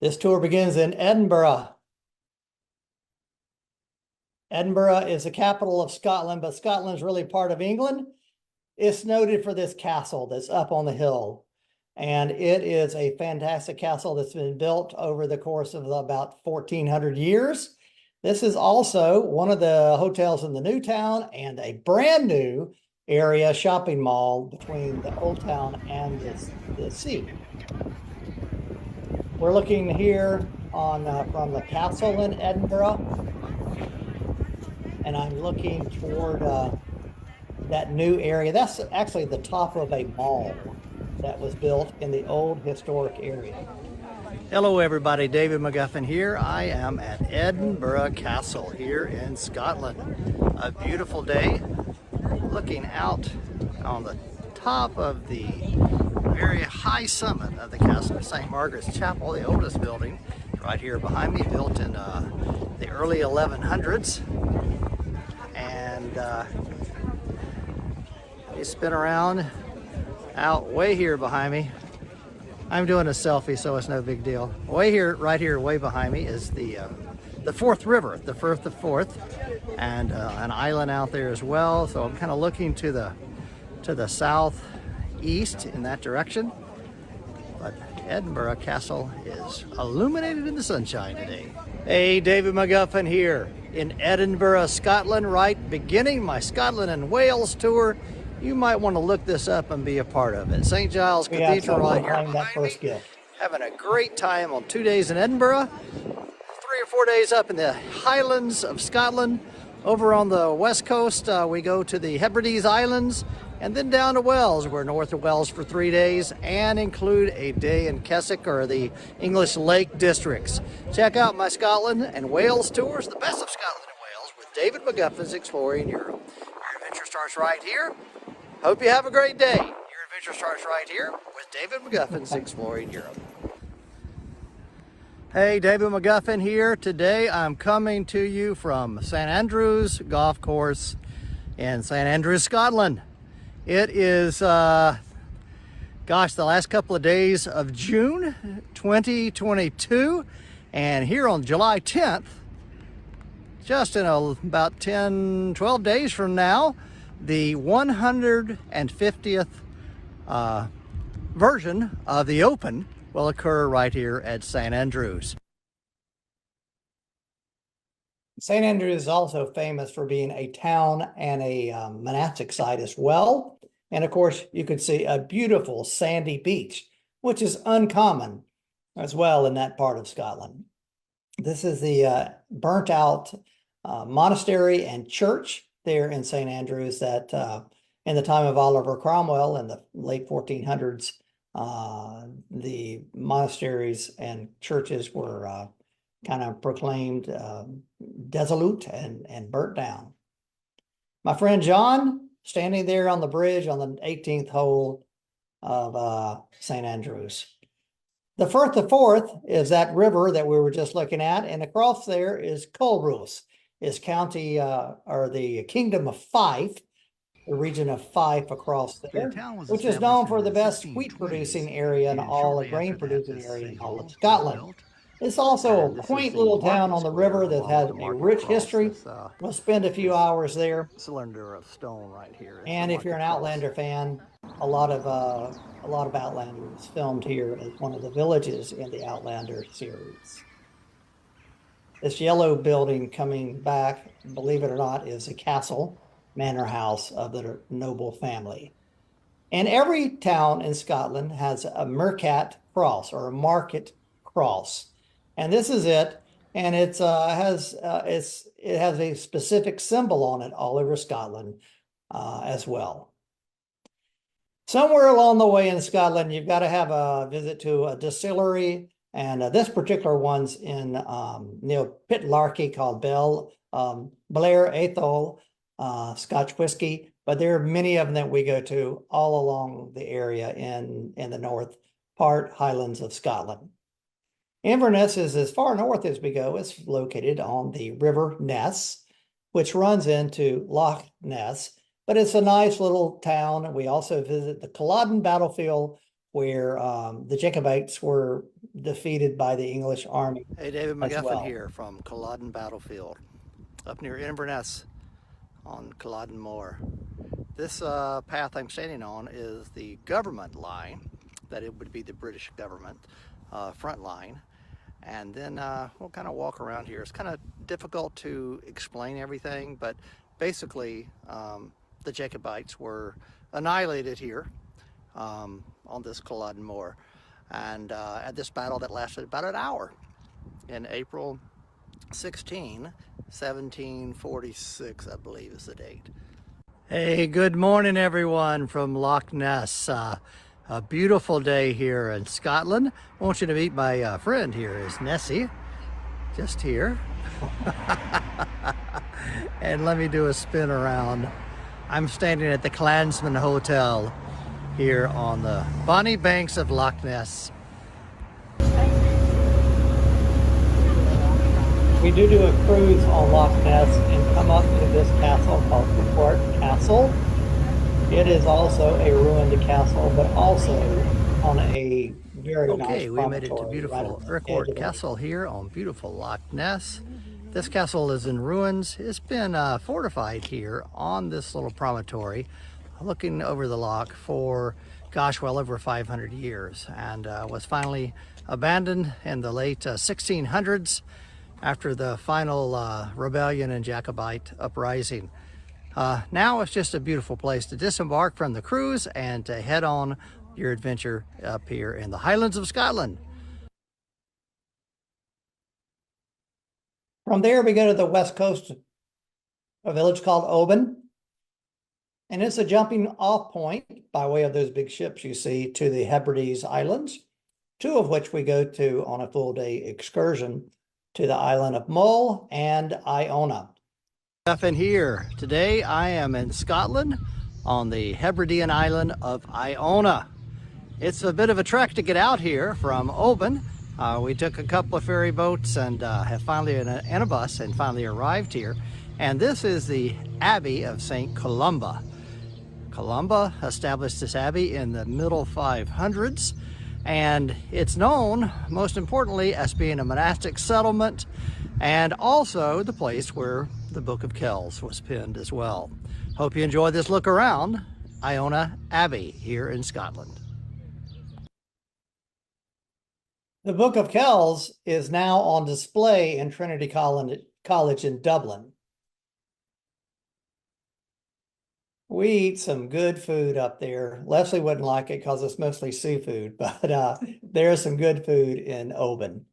This tour begins in Edinburgh. Edinburgh is the capital of Scotland, but Scotland is really part of England. It's noted for this castle that's up on the hill. And it is a fantastic castle that's been built over the course of about 1,400 years. This is also one of the hotels in the new town and a brand new area shopping mall between the old town and the sea. We're looking here on from the castle in Edinburgh, and I'm looking toward that new area. That's actually the top of a mall that was built in the old historic area. Hello everybody, David McGuffin here. I am at Edinburgh Castle here in Scotland. A beautiful day, looking out on the top of the very high summit of the castle, St. Margaret's Chapel, the oldest building, right here behind me, built in the early 1100s. And you spin around out way here behind me. I'm doing a selfie, so it's no big deal. Way here, right here, way behind me is the Forth River, the Firth of Forth, and an island out there as well. So I'm kind of looking to the southeast in that direction. But Edinburgh Castle is illuminated in the sunshine today. Hey, David McGuffin here in Edinburgh, Scotland, right? Beginning my Scotland and Wales tour. You might want to look this up and be a part of it. St. Giles Cathedral right here behind me. Having a great time on 2 days in Edinburgh, 3 or 4 days up in the Highlands of Scotland. Over on the west coast, we go to the Hebrides Islands, and then down to Wales. We're north of Wales for 3 days and include a day in Keswick, or the English Lake districts. Check out my Scotland and Wales tours, the best of Scotland and Wales, with David McGuffin's Exploring Europe. Your adventure starts right here. Hope you have a great day. Your adventure starts right here with David McGuffin's Exploring Europe. Hey, David McGuffin here. Today I'm coming to you from St. Andrews Golf Course in St. Andrews, Scotland. It is, the last couple of days of June 2022, and here on July 10th, just in about 12 days from now, the 150th version of the Open will occur right here at St. Andrews. St. Andrews is also famous for being a town and a monastic site as well. And of course, you can see a beautiful sandy beach, which is uncommon as well in that part of Scotland. This is the burnt out monastery and church there in St. Andrews that in the time of Oliver Cromwell in the late 1400s, the monasteries and churches were kind of proclaimed desolate and burnt down. My friend John, standing there on the bridge on the 18th hole of St. Andrews. The Firth of Forth is that river that we were just looking at, and across there is Culross, is county or the Kingdom of Fife, the region of Fife across there, which is known for the best wheat producing area and all the grain producing area in all of Scotland. It's also a quaint little town on the river that has a rich history. We'll spend a few hours there. Cylinder of stone right here. And if you're an Outlander fan, a lot of Outlander was filmed here as one of the villages in the Outlander series. This yellow building coming back, believe it or not, is a castle, manor house of the noble family. And every town in Scotland has a Mercat cross or a market cross. And this is it. And it has a specific symbol on it all over Scotland as well. Somewhere along the way in Scotland, you've got to have a visit to a distillery. And this particular one's in near Pitlarky called Blair Athol Scotch whiskey. But there are many of them that we go to all along the area in the north part Highlands of Scotland. Inverness is as far north as we go. It's located on the River Ness, which runs into Loch Ness. But it's a nice little town. We also visit the Culloden battlefield, where the Jacobites were defeated by the English army Hey, David as McGuffin well. here from Culloden Battlefield, up near Inverness on Culloden Moor. This path I'm standing on is the government line, that it would be the British government front line. And then we'll kind of walk around here. It's kind of difficult to explain everything, but basically the Jacobites were annihilated here on this Culloden Moor. And at this battle that lasted about an hour in April 16, 1746, I believe is the date. Hey, good morning everyone from Loch Ness. A beautiful day here in Scotland. I want you to meet my friend here is Nessie, just here. And let me do a spin around. I'm standing at the Clansman Hotel here on the bonny banks of Loch Ness. We do a cruise on Loch Ness and come up to this castle called Urquhart Castle. It is also a ruined castle, but also on a very nice Okay, we made it to promontory beautiful right Urquhart Castle here on beautiful Loch Ness. This castle is in ruins. It's been fortified here on this little promontory, looking over the loch for, gosh, well over 500 years, and was finally abandoned in the late 1600s after the final rebellion and Jacobite uprising. Now it's just a beautiful place to disembark from the cruise and to head on your adventure up here in the Highlands of Scotland. From there, we go to the west coast, a village called Oban. And it's a jumping off point by way of those big ships you see to the Hebrides Islands, two of which we go to on a full day excursion to the island of Mull and Iona. In here today, I am in Scotland on the Hebridean island of Iona. It's a bit of a trek to get out here from Oban. We took a couple of ferry boats and have finally in a bus and finally arrived here. And this is the Abbey of St. Columba. Columba established this abbey in the middle 500s, and it's known most importantly as being a monastic settlement and also the place where the Book of Kells was penned as well. Hope you enjoy this look around Iona Abbey here in Scotland. The Book of Kells is now on display in Trinity College in Dublin. We eat some good food up there. Leslie wouldn't like it because it's mostly seafood, but there's some good food in Oban.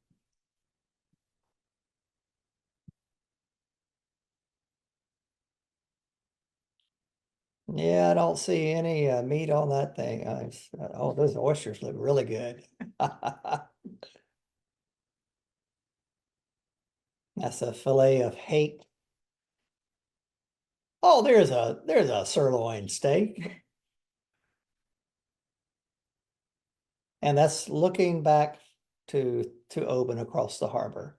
Yeah, I don't see any meat on that thing. Oh, those oysters look really good. That's a fillet of hake. Oh, there's a sirloin steak. And that's looking back to Oban across the harbor.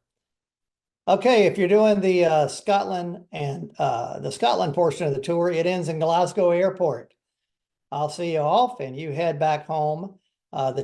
Okay, if you're doing the Scotland and the Scotland portion of the tour, it ends in Glasgow Airport. I'll see you off and you head back home. The